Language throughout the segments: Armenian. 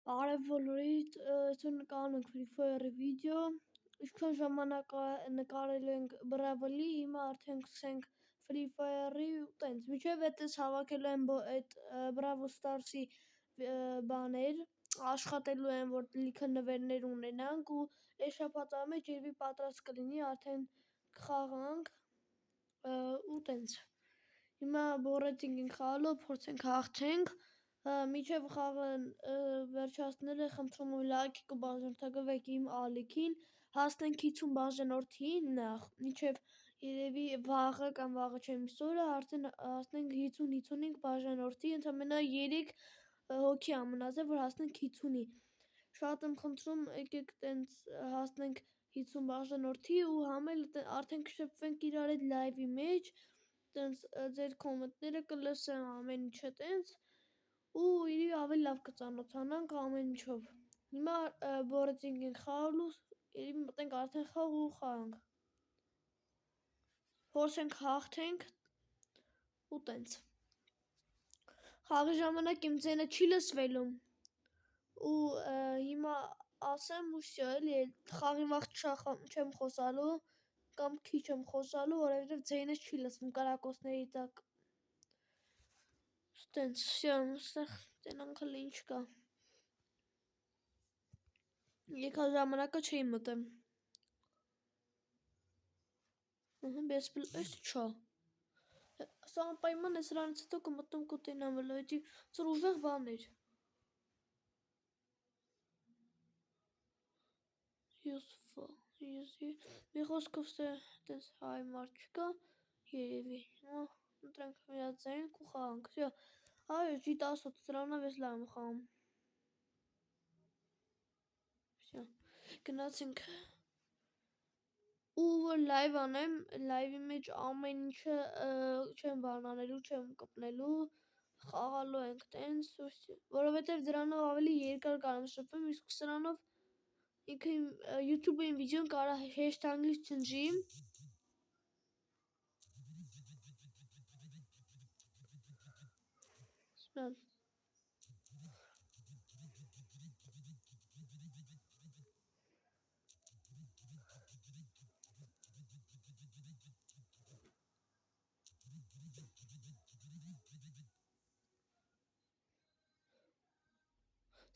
Արևոլորից նկարում ենք Free Fire-ի վիդեո, ինչքան ժամանակ նկարել ենք Brawl-ի, հիմա արդեն սկսենք Free Fire-ի ու տենց, միջև այդպես հավաքելու եմ այդ Brawl Stars-ի բաներ, աշխատելու եմ, որ լիքը նվերներ ունենանք ու այս շաբաթվա մեջ երևի պատրաստ կլինի, արդեն կխաղանք ու տենց, հիմա բորետինգ ենք խաղալու, փորձենք հաղթենք, միջև խաղը վերջացնելը խնդրում եմ լայք բաժանորդագրվեք իմ ալիքին, հասնենք 50 բաժանորդին նախ, միջև երևի վաղը կամ վաղը չեմ սորը, արդեն հասնենք 50-55 բաժանորդի, ընդամենը 3 հոգի ամնազե, որ հասնենք 50-ի, շատ եմ խնդրում եկեք տենց հասնենք 50 բաժանորդի ու համել արդեն կշփվենք իրար հետ լայվի մեջ, տենց ձեր կոմենտները կլսեմ ամեն ինչը տենց, ու իրի ավելի լավ կծանոթանանք ամեն ինչով, հիմա բորետինգ ենք խաղալու, երևի մտենք արդեն խաղ ու խաղանք, փորձենք հաղթենք ու տենց, խաղի ժամանակ իմ ձայնը չի լսվելու ու հիմա ասեմ ու շո էլի խաղի վաղ չեմ խոսալու կամ քիչ եմ խոսալու, որովհետև ձայնս չի լսվում կրակոցների տակ, տենց, ստեղ տենանք հələ ինչ կա, եկա ժամանակը չի մտեմ, այս չա, սա անպայման է սրանից հետո կմտնեմ կուտենամ վլո, էդի ծր ուժեղ բաներ, մի խոսքով տես հայ մարդ չկա, երևի, ընտրենք միացենք ու խաղանք, այո G18 սրանով ես լավ եմ խաղում, գնացինք, ու որ լայվ անեմ, լայվի մեջ ամեն ինչը չեմ բանանելու, չեմ կպնելու, խաղալու ենք տենց, որովհետև դրանով ավելի երկար կարամ շփվեմ, իսկ սրանով ինքը YouTube-ի վիդեոն կարա հեշտանգից չնջի,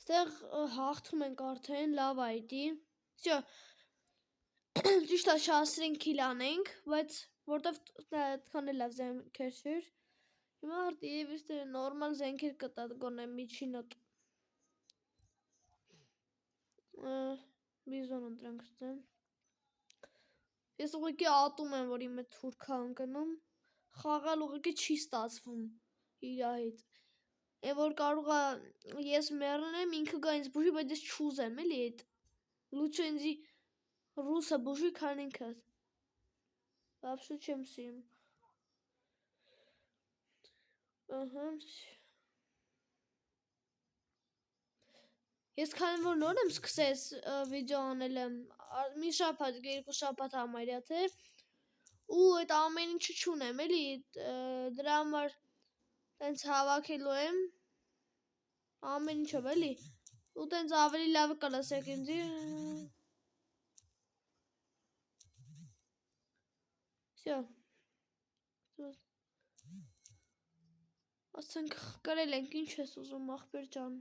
ստեղ հաղթում ենք արդեն, լավ այդի, ճիշտ է շասրին քիլ անենք, բայց որտև այդքան էլ լավ զենքեր չէր, հիմա երևի նորմալ զենքեր կտա գոնե միջինոտ, բիզոն ընտրենք ստեմ, ես ուղղակի ատում եմ, որ իմ հետ թուրք է ընկնում, խաղալ ուղղակի չի ստացվում իրա հետ, Է որ կարող է ես մեռնեմ, ինքը գա ինձ բուժի, բայց ես չուզեմ էլի այդ, լուչը ինձի ռուսը բուժի, քան ինքս, վաբշե չեմ սիրում, ես քանի որ նոր եմ սկսես վիդեո անելը, մի շաբաթ, 2 շաբաթ համարյա թե, ու այդ ամեն ինչը չունեմ էլի, դրա համար տենց հավաքելու եմ, ամեն ինչով էլի, ու տենց ավելի լավ կլսեք ինձի, ասենք կրել ենք, ինչ ես ուզում ախպեր ջան,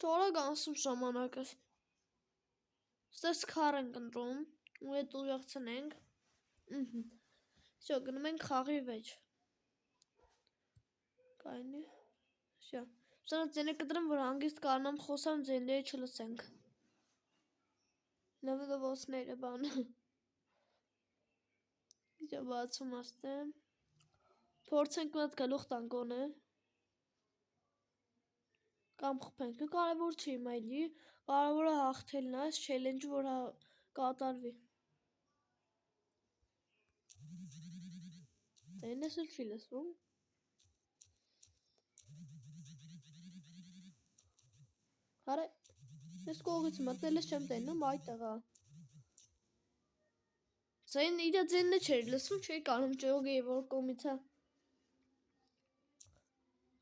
թորակ անցում ժամանակը, ստես քար ենք ընտրում, ու հետ ուժեղցնենք, գնում ենք խաղի վեճ, կայնի, սրանց ձենը կտրեմ, որ հանգիստ կարնամ խոսամ, ձենները չլսենք, նվլվոսները բանը, բացում աստեմ, փորձենք մատ գլուխ տանք գոնե, կամ խփենք, կարևոր չի իմ այդի, կարևորը հաղթելն է, այս չելենջը, որ կատարվի, ձայնս էլ չի լսվում, հարե, ես կողից մտնել ես չեմ տենում, այ տղա, իրա ձենն չէր լսվում, չէի կարում ճողի, որ կոմից է,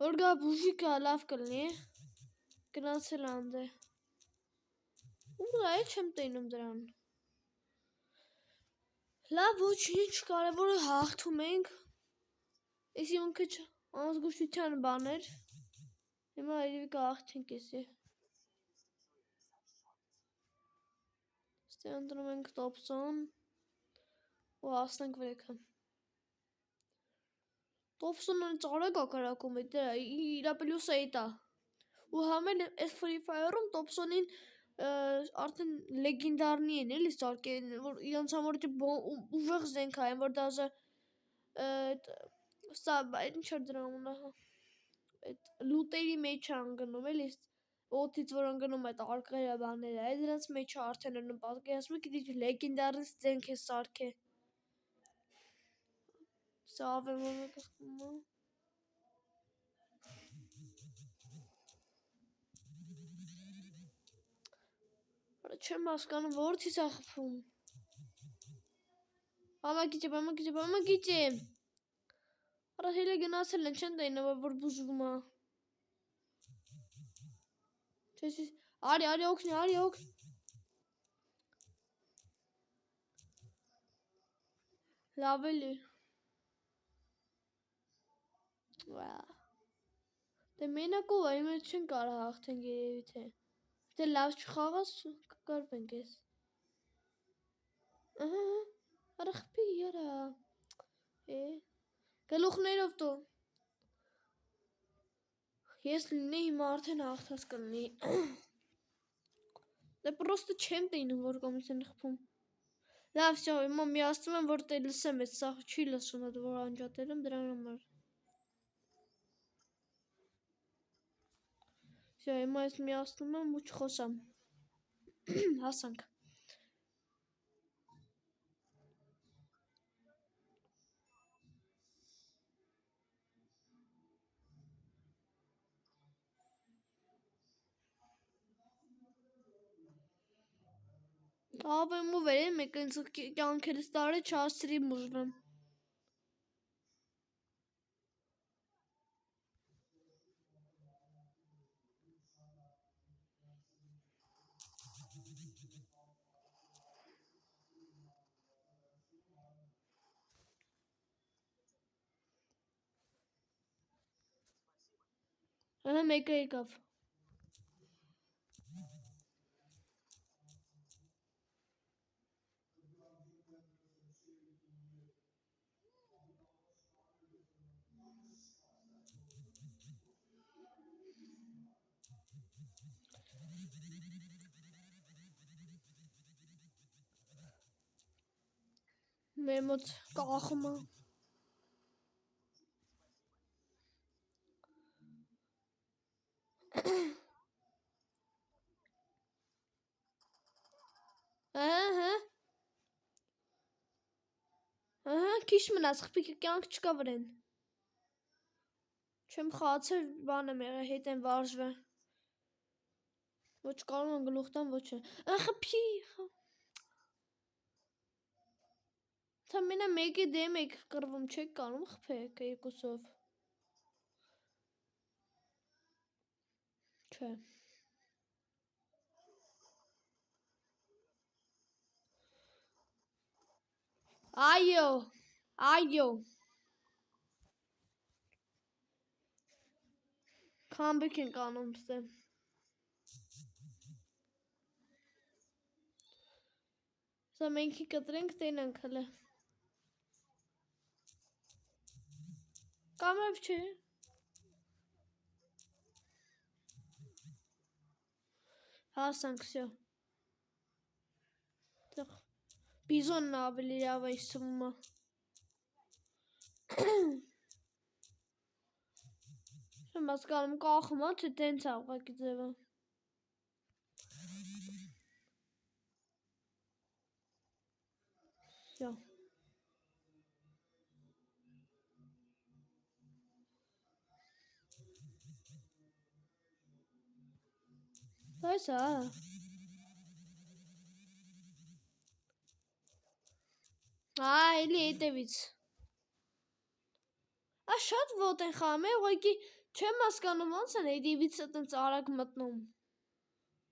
որ գա բուժիկը լավ կլնի, Գնացել անդ է։ Ու այլ չեմ տենում դրան։ Լավ, ոչինչ, կարևորը հաղթում ենք։ Էսի ունքը անզգուշության բաներ։ Հիմա այրևի կհաղթենք էսի։ Ստե ընտրում ենք Տոպսոն ու հասնենք վրեքը։ Տոպսոնը ծարեկ ակարակում է, դրա իրա պլյուսը էտա։ Ու համել այս Free Fire-ում Տոպսոնին արդեն լեգենդարնի են էլի սարքել, որ իրանց համար ուժեղ զենք այն, որ դաժե սա ինչ էր դրա անունը, այդ լուտերի մեջ է անգնում էլի, օդից որ անգնում այդ արկղերը բաները, այդ դրանց մեջ է արդեն անում, պատկերացնում եք, դիչ լեգենդարի զենք է սարքել։ Սա ավելորը կխմում է։ Չեմ հասկանում, որից է խփում։ Բամագիճ է։ Արա հելը գնացել են, չեն տայնը, որ բուժվում է։ Արի օգնի։ Լավ էլի։ Դե մենակով այ մենք չեն կարող հաղթենք երևի թե։ Դե լավ չխաղաս կկարվենք ես։ Ահա, արա խփի յարա։ Գլուխներով դու։ Ես լինի հիմա արդեն հաղթած կլինի։ Դե պրոստը չեմ տենում, որ կոմից են խփում։ Լավ, всё, հիմա միացնում եմ, որ տե լսեմ, այս սա չի լսում, որ անջատել եմ դրան համար։ Всё, հիմա ես միացնում եմ ու չխոսամ։ Հասանք։ Ավեմ ու վերեմ եք ինձ կյանքերս տարի չասրի մուժվեմ։ Ահա մեկը եկավ։ Մեր մոտ կախում է։ Ահա, քիչ մնաց, խփի կյանք չկա վրեն։ Չեմ խացել, բան եմ եղել, հետ եմ վարժվել։ Ոչ կարող եմ գլուխ տամ, ոչ է։ Խփի։ Թա մենա մեկի դեմ եք կռվում, չեք կարող խփեք երկուսով։ Չէ։ Այո։ Comeback ենք անում ստե։ Սա մենքի կտրենք տենանք հլը։ Կամև չէ։ Հասանք, всё։ Բիզոնն ավելի լավ է թվում է։ Չեմ հասկանում կախում է, թե տենց է ուղղակի ձևը։ Всё։ Այս է։ Էլի հետևից։ Շատ ոտ են խամել, ուղղակի Չեմ հասկանում ոնց են AD-վիցը տենց արագ մտնում։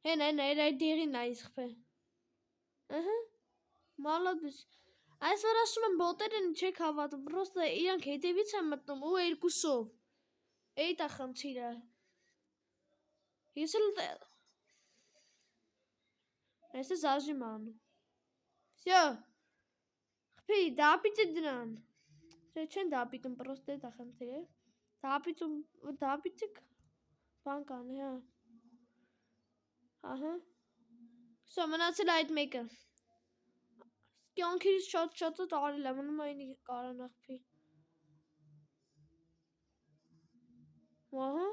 Հեն այդ դեղին է իսխպե։ Ահա։ Մալադուս։ Այս որ ասում եմ բոտերին չեք հավատում, պրոստը իրանք հետևից են մտնում ու երկուսով։ Էդ է խնդիրը։ Ես էլ Ես զաժիմ անում։ Всё։ Խփի, դապիտը դրան։ Չեն դապիտում, պրոստը դա խնդիրը։ Դապիտը բան կան, հա։ Ահա։ Всё, մնացել այդ մեկը։ Կյանքից շատ-շատը տարել է, մնում այնի կարանախփի։ Ահա։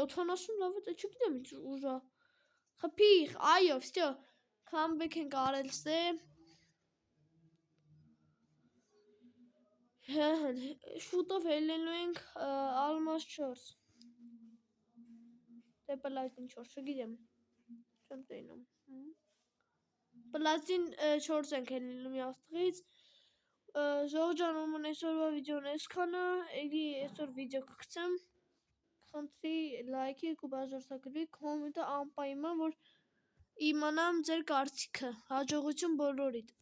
70 լավը դա չգիտեմ ինչ ուժա։ Խփի, այո, всё։ Comeback ենք արել ստե։ Շուտով հելնելու ենք Almas 4։ Դե պլատին 4, չգիտեմ։ Չեմ տենում։ Պլատին 4 ենք հելնելու մի աստղից։ Ժողջան ումն այսօրվա վիդեոն այսքանը, էլի այսօր վիդեո կգցեմ։ Խնդրի լայքեք ու բաժանորդագրվեք, կոմենտը անպայման, որ իմանամ ձեր կարծիքը։ Հաջողություն բոլորիդ։